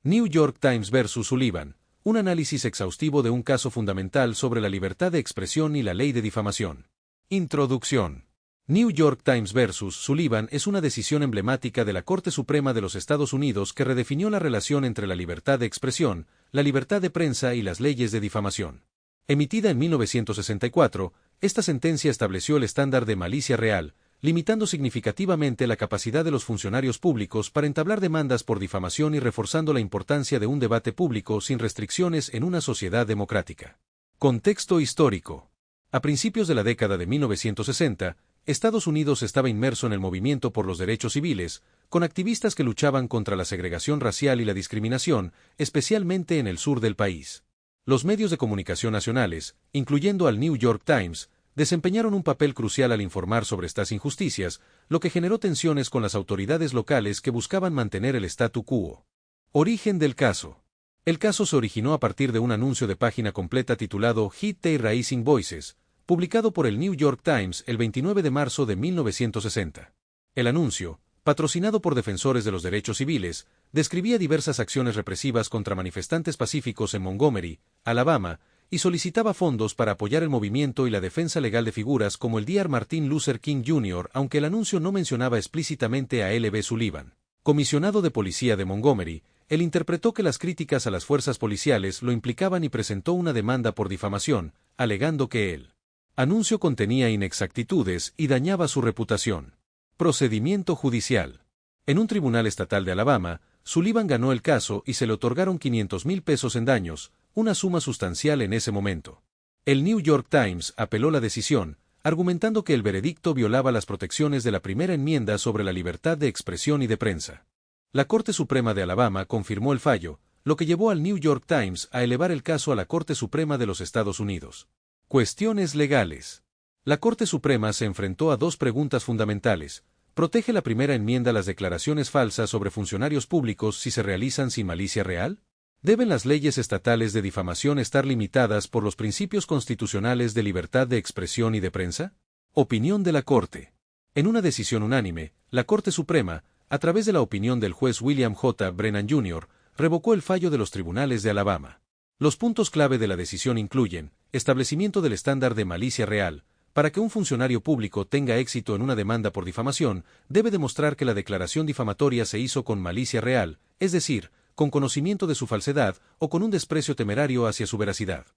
New York Times vs. Sullivan, un análisis exhaustivo de un caso fundamental sobre la libertad de expresión y la ley de difamación. Introducción. New York Times vs. Sullivan es una decisión emblemática de la Corte Suprema de los Estados Unidos que redefinió la relación entre la libertad de expresión, la libertad de prensa y las leyes de difamación. Emitida en 1964, esta sentencia estableció el estándar de malicia real, limitando significativamente la capacidad de los funcionarios públicos para entablar demandas por difamación y reforzando la importancia de un debate público sin restricciones en una sociedad democrática. Contexto histórico. A principios de la década de 1960, Estados Unidos estaba inmerso en el movimiento por los derechos civiles, con activistas que luchaban contra la segregación racial y la discriminación, especialmente en el sur del país. Los medios de comunicación nacionales, incluyendo al New York Times, desempeñaron un papel crucial al informar sobre estas injusticias, lo que generó tensiones con las autoridades locales que buscaban mantener el statu quo. Origen del caso. El caso se originó a partir de un anuncio de página completa titulado Hit the Raising Voices, publicado por el New York Times el 29 de marzo de 1960. El anuncio, patrocinado por defensores de los derechos civiles, describía diversas acciones represivas contra manifestantes pacíficos en Montgomery, Alabama, y solicitaba fondos para apoyar el movimiento y la defensa legal de figuras como el Dr. Martin Luther King Jr., aunque el anuncio no mencionaba explícitamente a L. B. Sullivan. Comisionado de policía de Montgomery, él interpretó que las críticas a las fuerzas policiales lo implicaban y presentó una demanda por difamación, alegando que el anuncio contenía inexactitudes y dañaba su reputación. Procedimiento judicial. En un tribunal estatal de Alabama, Sullivan ganó el caso y se le otorgaron $500,000 en daños, una suma sustancial en ese momento. El New York Times apeló la decisión, argumentando que el veredicto violaba las protecciones de la primera enmienda sobre la libertad de expresión y de prensa. La Corte Suprema de Alabama confirmó el fallo, lo que llevó al New York Times a elevar el caso a la Corte Suprema de los Estados Unidos. Cuestiones legales. La Corte Suprema se enfrentó a dos preguntas fundamentales. ¿Protege la primera enmienda las declaraciones falsas sobre funcionarios públicos si se realizan sin malicia real? ¿Deben las leyes estatales de difamación estar limitadas por los principios constitucionales de libertad de expresión y de prensa? Opinión de la Corte. En una decisión unánime, la Corte Suprema, a través de la opinión del juez William J. Brennan Jr., revocó el fallo de los tribunales de Alabama. Los puntos clave de la decisión incluyen: establecimiento del estándar de malicia real. Para que un funcionario público tenga éxito en una demanda por difamación, debe demostrar que la declaración difamatoria se hizo con malicia real, es decir, con conocimiento de su falsedad o con un desprecio temerario hacia su veracidad.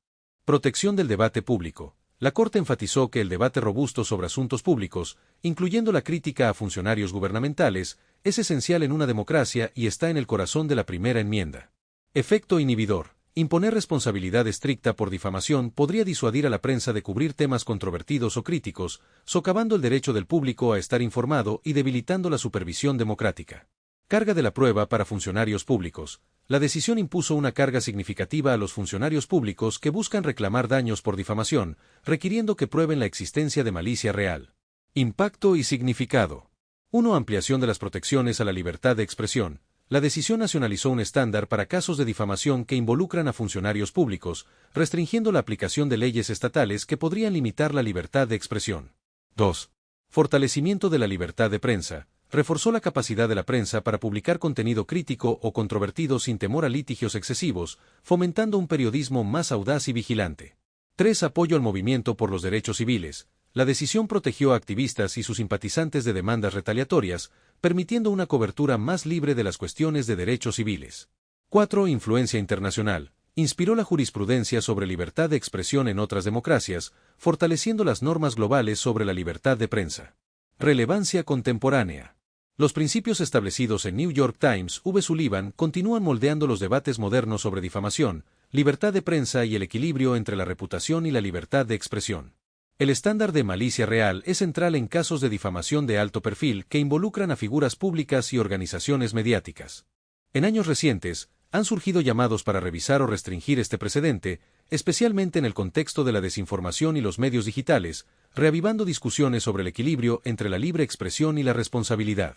Protección del debate público. La Corte enfatizó que el debate robusto sobre asuntos públicos, incluyendo la crítica a funcionarios gubernamentales, es esencial en una democracia y está en el corazón de la primera enmienda. Efecto inhibidor. Imponer responsabilidad estricta por difamación podría disuadir a la prensa de cubrir temas controvertidos o críticos, socavando el derecho del público a estar informado y debilitando la supervisión democrática. Carga de la prueba para funcionarios públicos. La decisión impuso una carga significativa a los funcionarios públicos que buscan reclamar daños por difamación, requiriendo que prueben la existencia de malicia real. Impacto y significado. 1. Ampliación de las protecciones a la libertad de expresión. La decisión nacionalizó un estándar para casos de difamación que involucran a funcionarios públicos, restringiendo la aplicación de leyes estatales que podrían limitar la libertad de expresión. 2. Fortalecimiento de la libertad de prensa. Reforzó la capacidad de la prensa para publicar contenido crítico o controvertido sin temor a litigios excesivos, fomentando un periodismo más audaz y vigilante. 3. Apoyo al movimiento por los derechos civiles. La decisión protegió a activistas y sus simpatizantes de demandas retaliatorias, permitiendo una cobertura más libre de las cuestiones de derechos civiles. 4. Influencia internacional. Inspiró la jurisprudencia sobre libertad de expresión en otras democracias, fortaleciendo las normas globales sobre la libertad de prensa. Relevancia contemporánea. Los principios establecidos en New York Times v. Sullivan continúan moldeando los debates modernos sobre difamación, libertad de prensa y el equilibrio entre la reputación y la libertad de expresión. El estándar de malicia real es central en casos de difamación de alto perfil que involucran a figuras públicas y organizaciones mediáticas. En años recientes, han surgido llamados para revisar o restringir este precedente, especialmente en el contexto de la desinformación y los medios digitales, reavivando discusiones sobre el equilibrio entre la libre expresión y la responsabilidad.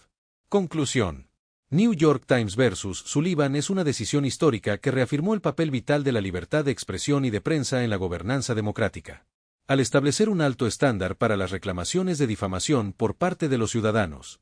Conclusión. New York Times vs. Sullivan es una decisión histórica que reafirmó el papel vital de la libertad de expresión y de prensa en la gobernanza democrática. Al establecer un alto estándar para las reclamaciones de difamación por parte de los ciudadanos.